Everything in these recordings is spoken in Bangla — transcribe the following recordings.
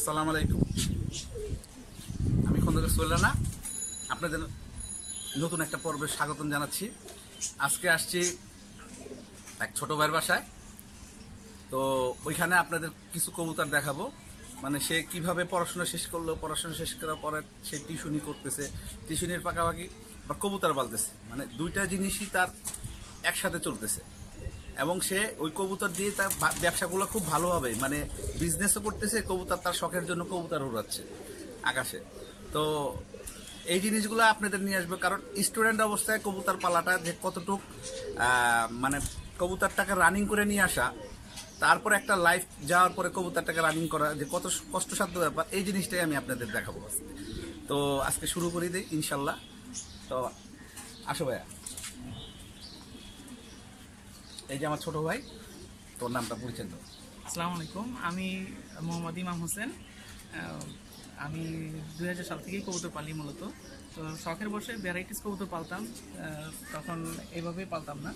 আসসালামু আলাইকুম। আমি খন্দকার সোহেলানা আপনাদের নতুন একটা পর্বে স্বাগতম জানাচ্ছি। আজকে আসছি এক ছোট ভাইয়ের বাসায়। তো ওইখানে আপনাদের কিছু কবুতর দেখাবো, মানে সে কিভাবে পড়াশোনা শেষ করলো, পড়াশোনা শেষ করার পরে সে টিউশনি করতেছে, টিউশনির পাকাপাকি বা কবুতর পালতেছে, মানে দুইটা জিনিসই তার একসাথে চলতেছে। এবং সে ওই কবুতর দিয়ে তার ব্যবসাগুলো খুব ভালোভাবে, মানে বিজনেসও করতেছে, কবুতর তার শখের জন্য কবুতর উড়াচ্ছে আকাশে। তো এই জিনিসগুলো আপনাদের নিয়ে আসবে, কারণ স্টুডেন্ট অবস্থায় কবুতর পালাটা যে কতটুক মানে কবুতরটাকে রানিং করে নিয়ে আসা, তারপরে একটা লাইফ যাওয়ার পরে কবুতরটাকে রানিং করা যে কত কষ্টসাধ্য ব্যাপার, এই জিনিসটাই আমি আপনাদের দেখাবো। তো আজকে শুরু করে দিই ইনশাল্লাহ। তো আসো ভাইয়া, এই যে আমার ছোট ভাই, তোর নামটা পরিচয় দাও। আসসালামু আলাইকুম, আমি মোহাম্মদ ইমাম হোসেন। আমি 2000 সাল থেকেই কবুতর পালি মূলত। তো শখের বসে ভ্যারাইটিস কবুতর পালতাম। তখন এভাবেই পালতাম না,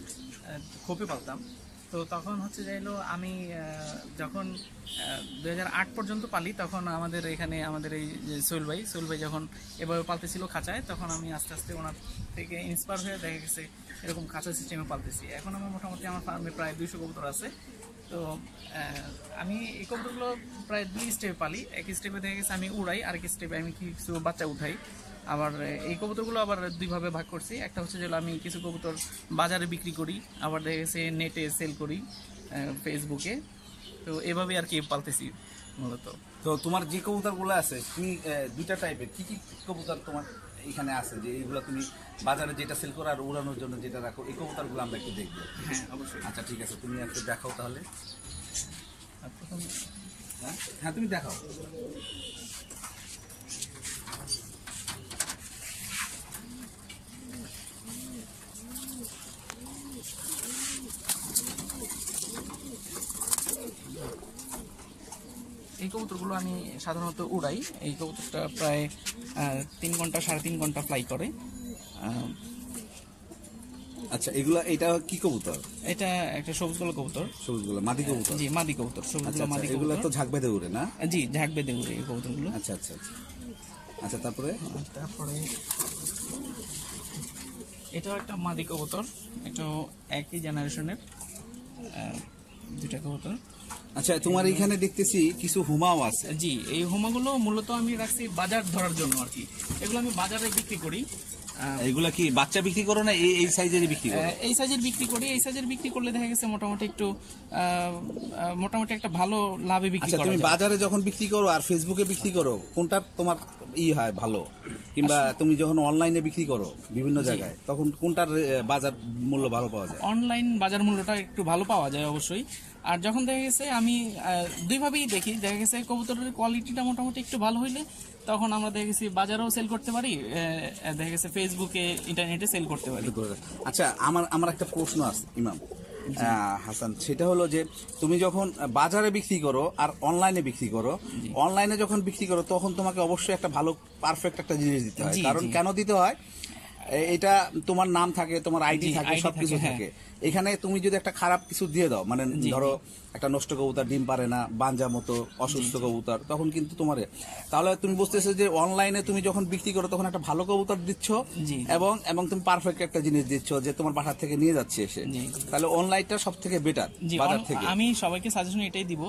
খোপে পালতাম। তো তখন হচ্ছে যাইলো আমি যখন 2008 পর্যন্ত পালি, তখন আমাদের এখানে আমাদের এই যে সোহেল ভাই যখন এভাবে পালতেছিল খাঁচায়, তখন আমি আস্তে আস্তে ওনার থেকে ইন্সপায়ার হয়ে দেখা গেছে এরকম খাঁচা সিস্টেমে পালতেছি। এখন আমার মোটামুটি আমার ফার্মে প্রায় 200 কবুতর আছে। তো আমি এই কবুতরগুলো প্রায় 2 স্টেপে পালি। এক স্টেপে দেখা গেছে আমি উড়াই, আরেক স্টেপে আমি কিছু বাচ্চা উঠাই। আবার এই কবুতরগুলো আবার দুইভাবে ভাগ করছি। একটা হচ্ছে যে আমি কিছু কবুতর বাজারে বিক্রি করি, আবার দেখা গেছে নেটে সেল করি, ফেসবুকে। তো এভাবে আর কি পালতেছি মূলত। তো তোমার যে কবুতরগুলো আছে, তুমি দুইটা টাইপের কি কি কবুতর তোমার এখানে আছে, যে এইগুলো তুমি বাজারে যেটা সেল করো আর উড়ানোর জন্য যেটা রাখো, এই কবুতরগুলো আমরা একটু দেখবো? হ্যাঁ, অবশ্যই। আচ্ছা ঠিক আছে, তুমি একটু দেখাও তাহলে। প্রথম হ্যাঁ তুমি দেখাও। এই কবুতরগুলো আমি সাধারণত উড়াই। এই কবুতরটা প্রায় 3 ঘন্টা 3.5 ঘন্টা ফ্লাই করে। আচ্ছা এটা কি কবুতর? এটা একটা সবুজ গলা কবুতর। সবুজগুলো মাদি কবুতর? জি, মাদি কবুতর, সবুজ আচ্ছা, মাদি এগুলো কবুতর। তো ঝাঁক বেঁধে উড়ে না? জি, ঝাঁক বেঁধে উড়ে এই কবুতরগুলো। আচ্ছা আচ্ছা আচ্ছা আচ্ছা, তারপরে এটাও একটা মাদি কবুতর, এটাও একই জেনারেশনের দুটা কবুতর। আচ্ছা, তোমার এখানে দেখতেছি কিছু হুমাও আছে। জি, এই হোমাগুলো মূলত আমি রাখছি বাজার ধরার জন্য আর কি। এগুলো আমি বাজারে বিক্রি করি। এগুলা কি বাচ্চা বিক্রি করো না এই সাইজেরই বিক্রি করো? এই সাইজের বিক্রি করি। এই সাইজের বিক্রি করলে দেখা গেছে মোটামুটি একটু মোটামুটি একটা ভালো লাভে বিক্রি করা যায়। তুমি বাজারে যখন বিক্রি করো আর ফেসবুকে বিক্রি করো, কোনটা তোমার হয় ভালো? কিংবা তুমি যখন অনলাইনে বিক্রি করো বিভিন্ন জায়গায়, তখন কোনটার বাজার মূল্য ভালো পাওয়া যায়? অনলাইন বাজার মূল্যটা একটু ভালো পাওয়া যায় অবশ্যই। আর যখন দেখা গেছে আমি দুইভাবেই দেখি, দেখা গেছে কবুতরের কোয়ালিটিটা মোটামুটি একটু ভালো হইলে তখন আমরা দেখা গেছি বাজারেও সেল করতে পারি, দেখা গেছে ফেসবুকে ইন্টারনেটে সেল করতে পারি। আচ্ছা, আমার একটা প্রশ্ন আছে ইমাম হাসান, সেটা হলো যে তুমি যখন বাজারে বিক্রি করো আর অনলাইনে বিক্রি করো, অনলাইনে যখন বিক্রি করো তখন তোমাকে অবশ্যই একটা ভালো পারফেক্ট একটা জিনিস দিতে হয়। কারণ কেন দিতে হয়? এটা তোমার নাম থাকে, তোমার আইডি থাকে, সবকিছু থাকে। এখানে তুমি যদি একটা খারাপ কিছু দিয়ে দাও, মানে ধরো একটা নষ্ট কবুতর, ডিম পারে না, বাঞ্জা মতো অসুস্থ কবুতর, তখন কিন্তু তোমার তাহলে তুমি বুঝতেছো যে অনলাইনে তুমি যখন বিক্রি করো তখন একটা ভালো কবুতর দিচ্ছ এবং তুমি পারফেক্ট একটা জিনিস দিচ্ছ যে তোমার বাসা থেকে নিয়ে যাচ্ছে এসে। তাহলে অনলাইনটা সব থেকে বেটার বাজার থেকে। আমি সবাইকে সাজেশন এটাই দিব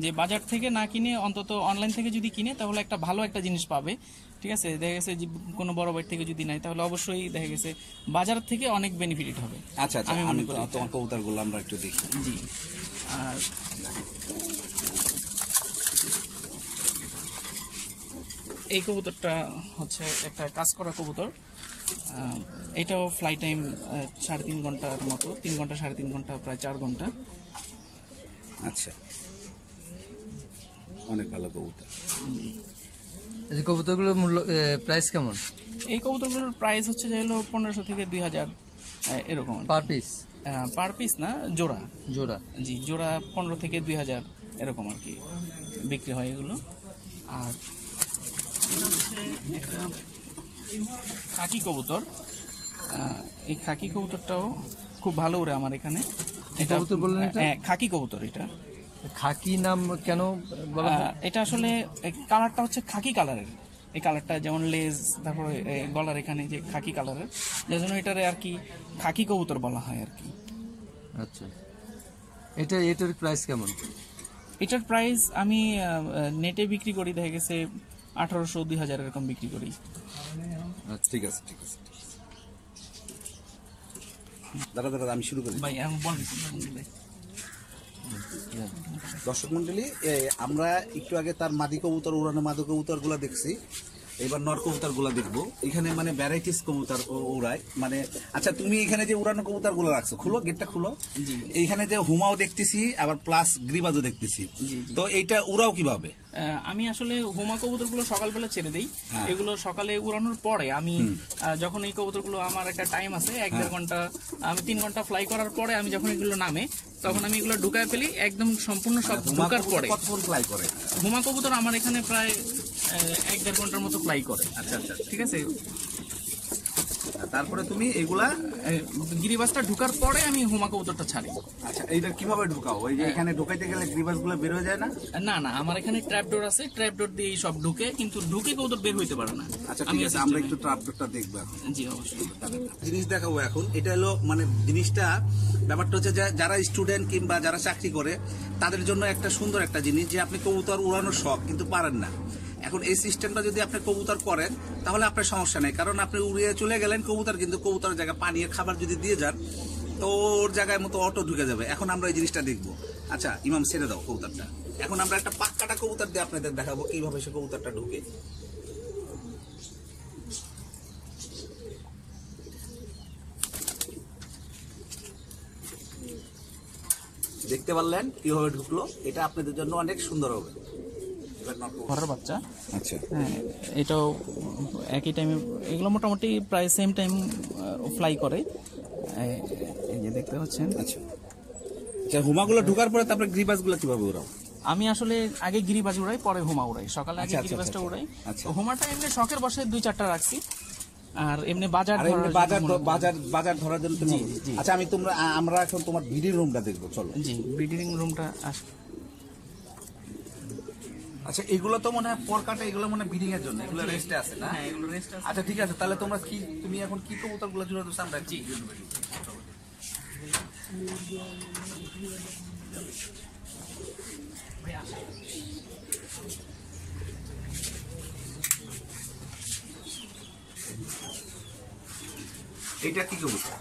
যে বাজার থেকে না কিনে অন্তত অনলাইন থেকে যদি কিনে তাহলে একটা ভালো একটা জিনিস পাবে। ঠিক আছে, দেখা গেছে কোনো বড় বাইট থেকে যদি নাই তাহলে অবশ্যই দেখা গেছে বাজার থেকে অনেক বেনিফিট হবে। আচ্ছা আচ্ছা, আমি তোমার কবুতরগুলো আমরা একটু দেখি। জি, আর এই কবুতরটা হচ্ছে একটা কাজ করা কবুতর। এটাও ফ্লাই টাইম 3.5 ঘন্টার মতো, 3 ঘন্টা 3.5 ঘন্টা, প্রায় 4 ঘন্টা। আচ্ছা, অনেক ভালো কবুতর। এই কবুতরগুলোর মূল্য প্রাইস কেমন? এই কবুতরগুলোর প্রাইস হচ্ছে যে হলো 1500 থেকে 2000 এরকম। Per piece? পার পিস না, জোড়া। জোড়া? জি, জোড়া 15 থেকে 2000 এরকম আর কি বিক্রি হয় এগুলো। আর একটা খাকি কবুতর, এই খাকি কবুতরটাও খুব ভালো উড়ে আমার এখানে। কবুতর বললেন এটা? খাকি কবুতর, এটা খাকি নাম কেন বলা হয়? এটা আসলে কালারটা হচ্ছে খাকি কালারের, এই কালারটা যেমন লেজ, তারপরে গলার এখানে যে খাকি কালারের, যার জন্য এটারে আর কি খাকি কবুতর বলা হয় আর কি। আচ্ছা, এটার প্রাইস কেমন? এটার প্রাইস আমি নেটে বিক্রি করি, দেখা গেছে 1800 2000 এরকম বিক্রি করি। আচ্ছা, ঠিক আছে। দাদা আমি শুরু করি। ভাই এখন বলেন। দর্শক মন্ডলী, আমরা একটু আগে তার মাদি কবুতর, উড়ানো মাদি কবুতর গুলা দেখছি, এবার নর কবুতর গুলা দেখবো। এখানে মানে ভ্যারাইটিস কবুতর উড়ায় মানে। আচ্ছা, তুমি এখানে যে উড়ানো কবুতর গুলো রাখছো, খুলো গেটটা খুলো। এইখানে যে হুমাও দেখতেছি, আবার প্লাস গ্রিবাজও দেখতেছি, তো এইটা উড়াও কিভাবে? আমি আসলে হোমা কবুতরগুলো সকালবেলা ছেড়ে দেই। এগুলো সকালে উড়ানোর পরে আমি যখন এই কবুতরগুলো, আমার একটা টাইম আছে 1-1.5 ঘন্টা, আমি 3 ঘন্টা ফ্লাই করার পরে আমি যখন এগুলো নামে, তখন আমি এগুলো ঢুকায় ফেলি একদম সম্পূর্ণ সব ঢুকার পরে। কতক্ষণ ফ্লাই করে? হোমা কবুতর আমার এখানে প্রায় 1-1.5 ঘন্টার মতো ফ্লাই করে। আচ্ছা, ঠিক আছে। তারপরে তুমি এগুলা গিরিবাসটা ঢুকার পরে আমি হোমা কবুতরটা ছাড়ি। আচ্ছা, এইটা কিভাবে ঢুকাও? ওই যে এখানে ঢুকাইতে গেলে গ্রিবাস গুলো বের হয়ে যায় না? না, আমার এখানে ট্র্যাপ ডোর আছে, ট্র্যাপ ডোর দিয়ে সব ঢুকে, কিন্তু ঢুকে কবুতর বের হইতে পারে না। আচ্ছা, ঠিক আছে, আমরা একটু ট্র্যাপ ডোরটা দেখবো এখন। জি অবশ্যই। জিনিস দেখাবো এখন। এটা হলো মানে জিনিসটা, ব্যাপারটা হচ্ছে যে যারা স্টুডেন্ট কিংবা যারা চাকরি করে তাদের জন্য একটা সুন্দর একটা জিনিস, যে আপনি কবুতর উড়ানোর শখ কিন্তু পারেন না। এখন এই সিস্টেমটা যদি আপনি কবুতর করেন তাহলে আপনার সমস্যা নেই, কারণ আপনি উড়িয়ে চলে গেলেন কবুতর, কিন্তু কবুতরের জায়গায় পানি আর খাবার যদি দিয়ে যান তো ওর জায়গায় মতো অটো ঢুকে যাবে। এখন আমরা এই জিনিসটা দেখবো। আচ্ছা ইমাম, ছেড়ে দাও কবুতরটা। এখন আমরা একটা পাক্কাটা কবুতর দিয়ে আপনাদের দেখাবো কিভাবে সে কবুতরটা ঢুকে। দেখতে পারলেন কিভাবে ঢুকলো? এটা আপনাদের জন্য অনেক সুন্দর হবে। ঘরের বাচ্চা। আচ্ছা, হ্যাঁ, এটাও একই টাইমে, এগুলো মোটামুটি প্রায় সেম টাইম ফ্লাই করে। এই যে দেখতে পাচ্ছেন। আচ্ছা, হুমাগুলো ঢুকার পরে তারপরে গ্রিবাসগুলো কিভাবে উড়াও? আমি আসলে আগে গিরিবাজ উড়াই, পরে হোমা উড়াই। সকালে আগে আচ্ছা, গিরিবাজটা আচ্ছা, উড়াই। আচ্ছা। হোমাটা এমনি শখের বসে 2-4টা রাখছি, আর এমনি বাজার আর এমনি বাজার ধরার জন্য তুমি। জি। আচ্ছা, আমরা এখন তোমার ব্রিডিং রুমটা দেখবো, চলো। জি, ব্রিডিং রুমটা আচ্ছা, এগুলো তো মনে হয় পরকাটা, এগুলো মনে হয় ব্রিডিং এর জন্য, এগুলো রেস্টে আছে না? হ্যাঁ, এগুলো রেস্ট আছে। আচ্ছা, ঠিক আছে, তাহলে তুমি এখন কি কবুতরগুলো জুড়ে দিচ্ছ? আমরা জি এটা কি কবুতর?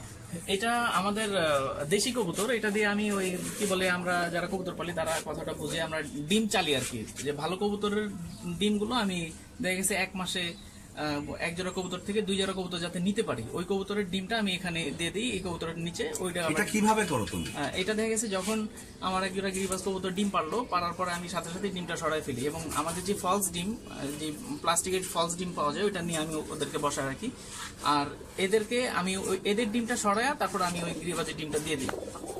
এটা আমাদের দেশি কবুতর। এটা দিয়ে আমি ওই কি বলে, আমরা যারা কবুতর পালি তারা কথাটা বুঝে আমরা ডিম চালি আর কি। যে ভালো কবুতরের ডিমগুলো আমি দেখা গেছে 1 মাসে 1 জোড়া কবুতর থেকে 2 জোড়া কবুতর যাতে নিতে পারি, ওই কবুতরের ডিমটা আমি এখানে দিয়ে দিই এই কবুতরের নিচে। ওইটা এটা কিভাবে করো তুমি? এটা দেখা গেছে যখন আমার 1 জোড়া গিরিবাজ কবুতর ডিম পারার পরে আমি সাথে সাথে ডিমটা সরাই ফেলি, এবং আমাদের যে ফলস ডিম, যে প্লাস্টিকের ফলস ডিম পাওয়া যায়, ওইটা নিয়ে আমি ওদেরকে বসায় রাখি। আর এদেরকে আমি এদের ডিমটা সরায়া তারপর আমি ওই গিরিবাজের ডিমটা দিয়ে দিই।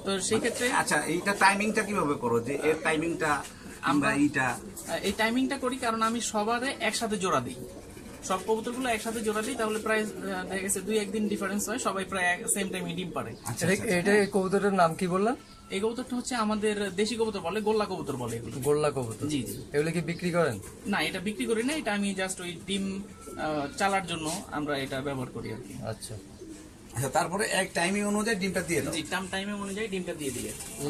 তো সেই ক্ষেত্রে আচ্ছা, এইটা টাইমিংটা কিভাবে করো, যে এর টাইমিংটা আমরা এই টাইমিংটা করি কারণ আমি সবারে একসাথে জোড়া দিই। সব কবুতরগুলো একসাথে জোড়া দিই, তাহলে প্রায় দেখা গেছে 2-1 দিন ডিফারেন্স হয়, সবাই প্রায় সেম টাইমে ডিম পারে। এটা এই কবুতরের নাম কি বললেন? এই কবুতরটা হচ্ছে আমাদের দেশি কবুতর বলে, গোল্লা কবুতর বলে এগুলো। গোল্লা কবুতর। জি। এগুলো কি বিক্রি করেন? না, এটা বিক্রি করি না, এটা আমি জাস্ট ওই ডিম চালার জন্য আমরা এটা ব্যবহার করি আর কি। আচ্ছা, তারপরে এক টাইমিং অনুযায়ী ডিমটা দিয়ে দাও। জি, টাইমে অনুযায়ী ডিমটা দিয়ে দিই।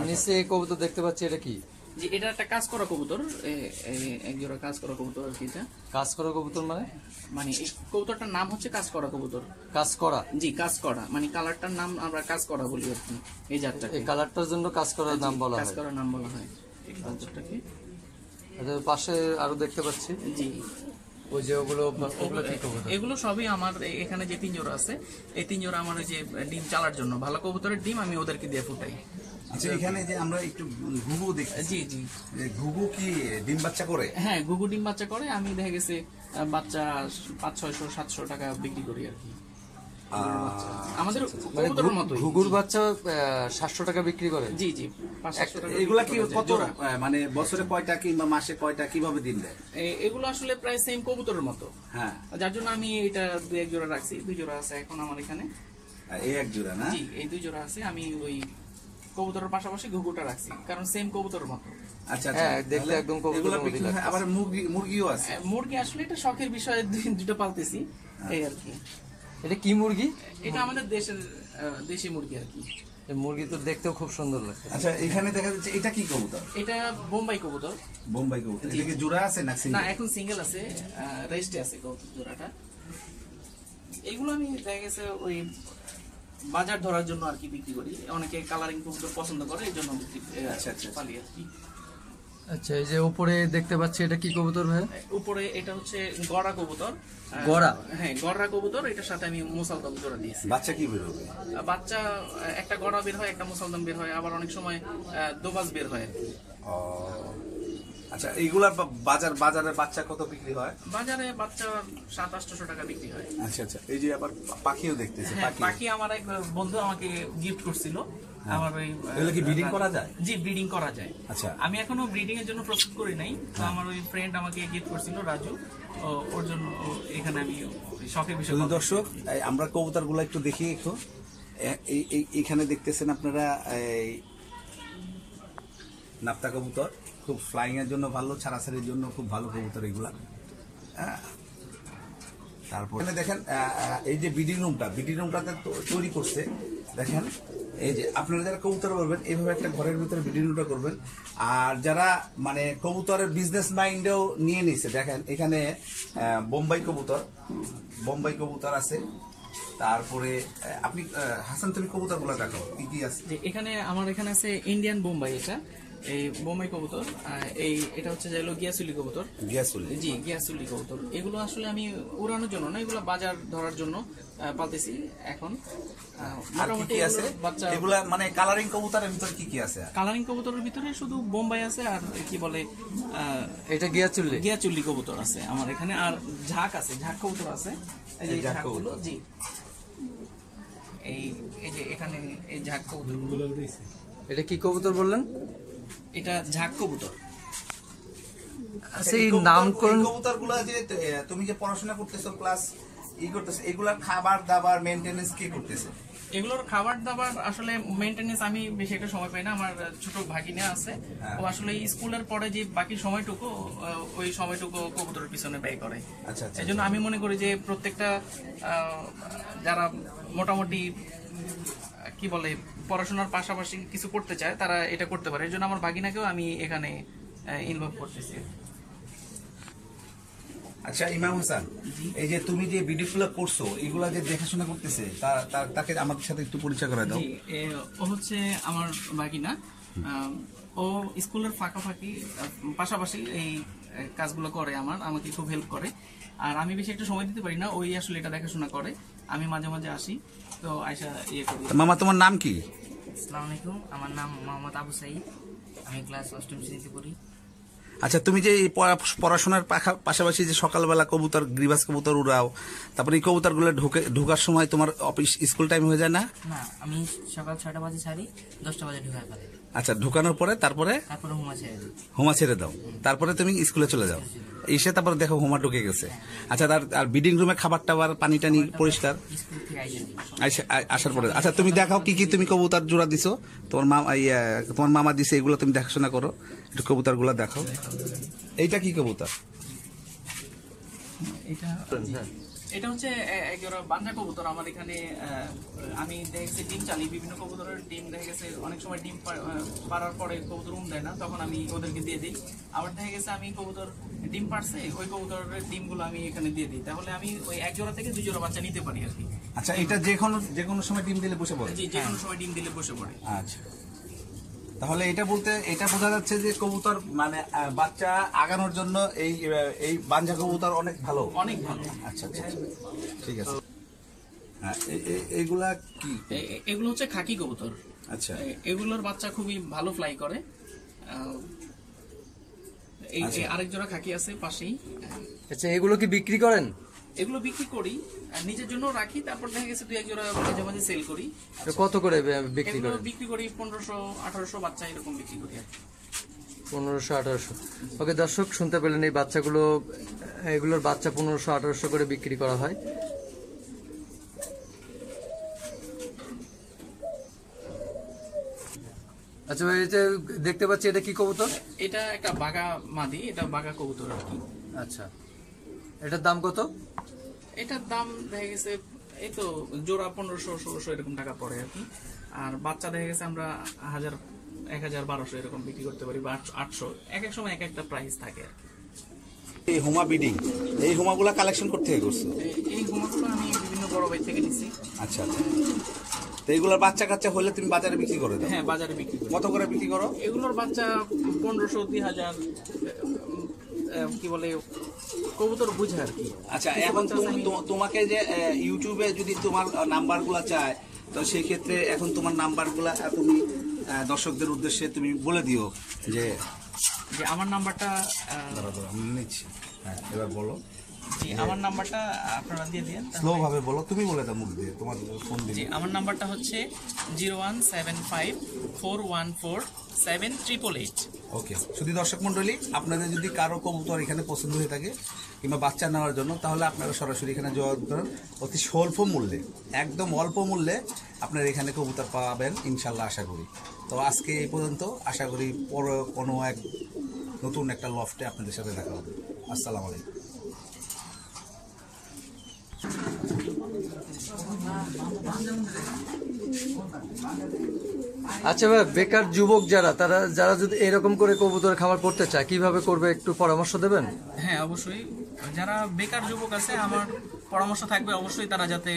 নিচে এই কবুতর দেখতে পাচ্ছি, এটা কি? জি, এটা একটা কাজ করা কবুতর, এক জোড়া কাজ করা কবুতর আর কি। এটা কাজ করা কবুতর মানে এই কবুতরটার নাম হচ্ছে কাজ করা কবুতর। কাজ করা? জি, কাজ করা মানে কালারটার নাম আমরা কাজ করা বলি আর কি। এই জাতটাকে এই কালারটার জন্য কাজ করার নাম বলা কাজ হয়। করার নাম বলা হয় এই বাচ্চাটাকে। এদের পাশে আরো দেখতে পাচ্ছি, জি, ওই যে ওগুলো কি কবুতর? এগুলো সবই আমার এখানে যে 3 জোড়া আছে, এই 3 জোড়া আমার ওই যে ডিম চালার জন্য, ভালো কবুতরের ডিম আমি ওদেরকে দিয়ে ফুটাই। আচ্ছা, এখানে যে আমরা একটু ঘুঘু দেখি। জি। ঘুঘু কি ডিম বাচ্চা করে? হ্যাঁ, ঘুঘু ডিম বাচ্চা করে। আমি দেখা গেছে বাচ্চা 500-600-700 টাকা বিক্রি করি আর কি। আমাদের কবুতরের মতোই। ঘুঘুর বাচ্চা 700 টাকা বিক্রি করে? জি 500 টাকা। এগুলা কি কত, মানে বছরে কয়টা কিংবা মাসে কয়টা, কিভাবে দিন দেয়? এগুলো আসলে প্রায় সেম কবুতরের মতো। হ্যাঁ, যার জন্য আমি এটা 2-1 জোড়া রাখছি। 2 জোড়া আছে এখন আমার এখানে। এই 1 জোড়া না? জি, এই 2 জোড়া আছে। আমি ওই কবুতরের পাশাপাশি ঘুঘুটা রাখছি, কারণ সেম কবুতরের মতো। আচ্ছা হ্যাঁ, দেখতে তাহলে একদম কবুতরের এগুলা মতোই বিক্রি হয়। লাগতেছে। আবার মুরগিও আছে। মুরগি আসলে এটা শখের বিষয়ে দুটো পালতেছি এই আর কি। এটা কি মুরগি? এটা আমাদের দেশের দেশি মুরগি আর কি। এই মুরগি তো দেখতেও খুব সুন্দর লাগছে। আচ্ছা এখানে দেখা যাচ্ছে এটা কি কবুতর? এটা বোম্বাই কবুতর। বোম্বাই কবুতর। এটা কি জোড়া আছে না না, সিঙ্গেল? এখন সিঙ্গেল আছে, রেস্টে আছে কবুতর জোড়াটা। এগুলো আমি দেখা গেছে ওই বাজার ধরার জন্য আর কি বিক্রি করি। অনেকে কালারিং কবুতর পছন্দ করে, এই জন্য বিক্রি আচ্ছা, আচ্ছা। পালি আর কি। আচ্ছা, এই যে উপরে দেখতে পাচ্ছি এটা কি কবুতর ভাই? উপরে এটা হচ্ছে গড়া কবুতর। গড়া? হ্যাঁ, গড়া কবুতর। এটার সাথে আমি মুসালদম জোড়া দিয়েছি। বাচ্চা কি বেরোবে? বাচ্চা একটা গড়া বের হয়, একটা মুসালদম বের হয়, আবার অনেক সময় দোবাজ বের হয়। ও, আচ্ছা এইগুলার বাজারে বাচ্চা কত বিক্রি হয়? বাজারে বাচ্চা 700-800 টাকা বিক্রি হয়। আচ্ছা আচ্ছা। এই যে আবার পাখিও দেখতেছে। হ্যাঁ, পাখি আমার এক বন্ধু আমাকে গিফট করছিল। আমার ওই এগুলো কি ব্রিডিং করা যায়? জি, ব্রিডিং করা যায়। আচ্ছা। আমি এখনো ব্রিডিং এর জন্য প্রস্তুত করি নাই, তো আমার ওই ফ্রেন্ড আমাকে গিফট করছিল রাজু, ওর জন্য এখানে আমি শখের বিষয়। শুধু দর্শক আমরা কবুতর গুলো একটু দেখি একটু। এখানে দেখতেছেন আপনারা এই নাপ্তা কবুতর, খুব ফ্লাইং এর জন্য ভালো, ছাড়াছাড়ির জন্য খুব ভালো কবুতর এগুলা। হ্যাঁ। তারপর এখানে দেখেন এই যে ব্রিডিং রুমটাতে তৈরি করছে। দেখেন এই যে আপনারা যারা কবুতর করবেন এইভাবে একটা ঘরের ভিতরে ব্রিডিং রুমটা করবেন। আর যারা মানে কবুতরের বিজনেস মাইন্ডেও নিয়ে নিছে, দেখেন এখানে বোম্বাই কবুতর আছে। তারপরে আপনি হাসান তুমি কবুতর গুলো দেখো কি কি আছে। যে এখানে আমার এখানে আছে ইন্ডিয়ান বোম্বাই, এটা এই বোম্বাই কবুতর। এটা হচ্ছে যে হলো গিয়াসুলি কবুতর। গিয়াসুলি? জি, গিয়াসুলি কবুতর। এগুলো আসলে আমি উড়ানোর জন্য না, এগুলো বাজার ধরার জন্য পালতেছি এখন। আর কি কি আছে? বাচ্চা এগুলা মানে কালারিং কবুতরের ভিতরে কি কি আছে? কালারিং কবুতরের ভিতরে শুধু বোম্বাই আছে, আর কি বলে এটা গিয়াচুল্লি? গিয়াচুল্লি কবুতর আছে আমার এখানে, আর ঝাঁক আছে, ঝাঁক কবুতর আছে। এই যে এই ঝাঁক ঝাঁকগুলো, কবুতর। জি, এই যে এখানে এই ঝাঁক কবুতর। এটা কি কবুতর বললেন? এটা ঝাঁক কবুতর। আচ্ছা, এই নামকরণ কবুতর গুলা যে তুমি যে পড়াশোনা করতেছো প্লাস করতেছো, এগুলার খাবার দাবার মেইনটেনেন্স কে করতেছে? এগুলোর খাবার দাবার আসলে মেইনটেনেন্স আমি বেশি একটা সময় পাই না। আমার ছোট ভাগিনা আছে, ও আসলে স্কুলের পরে যে বাকি সময়টুকু ওই সময়টুকু কবুতরের পিছনে ব্যয় করে। আচ্ছা আচ্ছা। এই জন্য আমি মনে করি যে প্রত্যেকটা যারা মোটামুটি কি বলে পড়াশোনার পাশাপাশি কিছু করতে চায় তারা এটা করতে পারে। এই জন্য আমার ভাগিনাকেও আমি এখানে ইনভলভ করতেছি। আচ্ছা ইমাম হাসান, এই যে তুমি যে ভিডিওগুলো করছো এগুলা যে দেখাশোনা করতেছে তাকে আমাদের সাথে একটু পরিচয় করে দাও। জি, ও হচ্ছে আমার ভাগিনা। ও স্কুলের ফাঁকাফাঁকি পাশাপাশি এই কাজগুলো করে, আমাকে খুব হেল্প করে। আর আমি বেশি একটা সময় দিতে পারি না, ওই আসলে এটা দেখাশোনা করে। আমি মাঝে মাঝে আসি, তো আয়সা করি। মামা তোমার নাম কি? আসসালামু আলাইকুম, আমার নাম মোহাম্মদ আবু সাইদ। আমি ক্লাস 8ম শ্রেণীতে পড়ি। আচ্ছা, তুমি যে এই পড়াশোনার পাশাপাশি যে সকালবেলা কবুতর গ্রিবাস কবুতর উড়াও, তারপরে এই কবুতরগুলো ঢোকার সময় তোমার অফিস স্কুল টাইম হয়ে যায় না? না, আমি সকাল 6টা বাজে ছাড়ি, 10টা বাজে ঢুকায় ফেলে। আচ্ছা, ঢোকানোর পরে তারপরে তারপরে হুমা ছেড়ে দিই। হোমা ছেড়ে দাও, তারপরে তুমি স্কুলে চলে যাও, এসে তারপরে দেখো হোমা ঢুকে গেছে। আচ্ছা, আর বিডিং রুমে খাবার টাবার পানি টানি পরিষ্কার স্কুল থেকে আসার পরে। আচ্ছা, তুমি দেখাও কি কি তুমি কবুতর জোড়া দিছো, তোমার মামা দিছে, এগুলো তুমি দেখাশোনা করো, একটু কবুতর গুলা দেখাও। এইটা কি কবুতর? এটা হচ্ছে একজোড়া বাঞ্জা কবুতর। আমার এখানে আমি দেখেছি ডিম চালি, বিভিন্ন কবুতরের ডিম দেখা গেছে অনেক সময় ডিম পাড়ার পরে কবুতর দেয় না, তখন আমি ওদেরকে দিয়ে দিই। আবার দেখা গেছে আমি কবুতর ডিম পারছে, ওই কবুতরের ডিমগুলো আমি এখানে দিয়ে দিই, তাহলে আমি ওই এক জোড়া থেকে 2 জোড়া বাচ্চা নিতে পারি আর কি। আচ্ছা, এটা যে কোনো সময় ডিম দিলে বসে পড়ে? জি, যে কোনো সময় ডিম দিলে বসে পড়ে। আচ্ছা, তাহলে এটা বোঝা যাচ্ছে যে কবুতর মানে বাচ্চা আগানোর জন্য এই বাঞ্জা কবুতর অনেক ভালো। অনেক ভালো। আচ্ছা আচ্ছা, ঠিক আছে। হ্যাঁ, এইগুলা কি? এগুলো হচ্ছে খাকি কবুতর। আচ্ছা, এগুলোর বাচ্চা খুবই ভালো ফ্লাই করে। এই আরেক জোড়া খাকি আছে পাশেই। আচ্ছা, এগুলো কি বিক্রি করেন? এগুলো বিক্রি করি, নিজের জন্য রাখি, তারপর দেখা গেছে 2-1 জোড়া মাঝে মাঝে সেল করি। কত করে বিক্রি এগুলো করেন? বিক্রি করি 1500-1800 বাচ্চা এরকম বিক্রি করি আর কি। 1500-1800। ওকে দর্শক, শুনতে পেলেন, এই বাচ্চাগুলো, এগুলোর বাচ্চা 1500-1800 করে বিক্রি করা হয়। আচ্ছা ভাই, এটা দেখতে পাচ্ছি, এটা কি কবুতর? এটা একটা বাগা মাদি, এটা বাগা কবুতর আর কি। আচ্ছা, এটার দাম কত? এটার দাম দেখা গেছে এই তো জোড়া 1500-1600 এরকম টাকা পড়ে আর কি। আর বাচ্চা দেখা গেছে আমরা 1000, 1200 এরকম বিক্রি করতে পারি, বা 800, এক এক সময় এক একটা প্রাইস থাকে আর কি। এই হোমা বিডিং, এই হোমাগুলা কালেকশন করতে করছো? এই ঘুমাগুলো আমি বিভিন্ন বড় ভাই থেকে নিছি। আচ্ছা আচ্ছা। তো এইগুলোর বাচ্চা কাচ্চা হলে তুমি বাজারে বিক্রি করে দাও? হ্যাঁ, বাজারে বিক্রি করি। কত করে বিক্রি করো? এগুলোর বাচ্চা 1500, 2000, কি বলে কবুতর বুঝে আর কি। আচ্ছা, এখন তোমাকে যে ইউটিউবে যদি তোমার নাম্বারগুলো চায়, তো সেই ক্ষেত্রে এখন তোমার নাম্বারগুলো তুমি দর্শকদের উদ্দেশ্যে তুমি বলে দিও যে আমার নাম্বারটা আমি নিচ্ছি। হ্যাঁ, এবার বলো। জি, আমার নাম্বারটা আপনারা দিয়ে দিন। স্লো ভাবে বলো, তুমি বলে দাও মুখ দিয়ে, তোমার ফোন দিয়ে। জি, আমার নাম্বারটা হচ্ছে 01754147888। ওকে, শুধু দর্শক মন্ডলী, আপনাদের যদি কারো কবুতর এখানে পছন্দ হয়ে থাকে কিংবা বাচ্চা নেওয়ার জন্য, তাহলে আপনারা সরাসরি এখানে যোগাযোগ করেন। অতি স্বল্প মূল্যে, একদম অল্প মূল্যে আপনারা এখানে কবুতর পাবেন ইনশাল্লাহ, আশা করি। তো আজকে এই পর্যন্ত, আশা করি পরে কোনো এক নতুন একটা লফটে আপনাদের সাথে দেখা হবে। আসসালামু আলাইকুম। আচ্ছা ভাই, বেকার যুবক যারা যদি এরকম করে কবুতর খামার করতে চায়, কিভাবে করবে একটু পরামর্শ দেবেন? হ্যাঁ, অবশ্যই। যারা বেকার যুবক আছে, আমার পরামর্শ থাকবে অবশ্যই তারা যাতে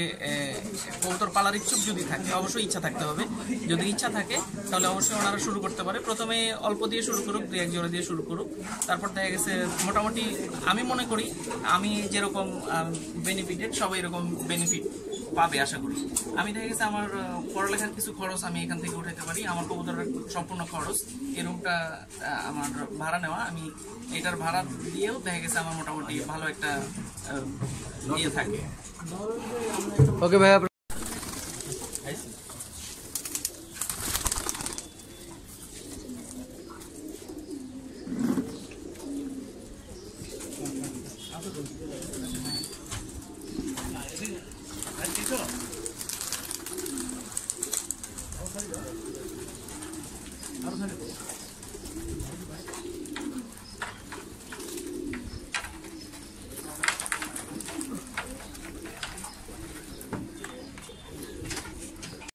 কবুতর পালার ইচ্ছুক যদি থাকে, অবশ্যই ইচ্ছা থাকতে হবে। যদি ইচ্ছা থাকে তাহলে অবশ্যই ওনারা শুরু করতে পারে। প্রথমে অল্প দিয়ে শুরু করুক, 2-1 জোড়া দিয়ে শুরু করুক। তারপর দেখা গেছে মোটামুটি আমি মনে করি আমি যেরকম বেনিফিটেড, সবাই এরকম বেনিফিট পাবে আশা করি। আমি দেখা গেছে আমার পড়ালেখার কিছু খরচ আমি এখান থেকে উঠাতে পারি। আমার কবুতরের সম্পূর্ণ খরচ, এই রুমটা আমার ভাড়া নেওয়া, আমি এটার ভাড়া দিয়েও দেখা গেছে আমার মোটামুটি ভালো একটা ইয়ে থাকে। ওকে ভাই, আরো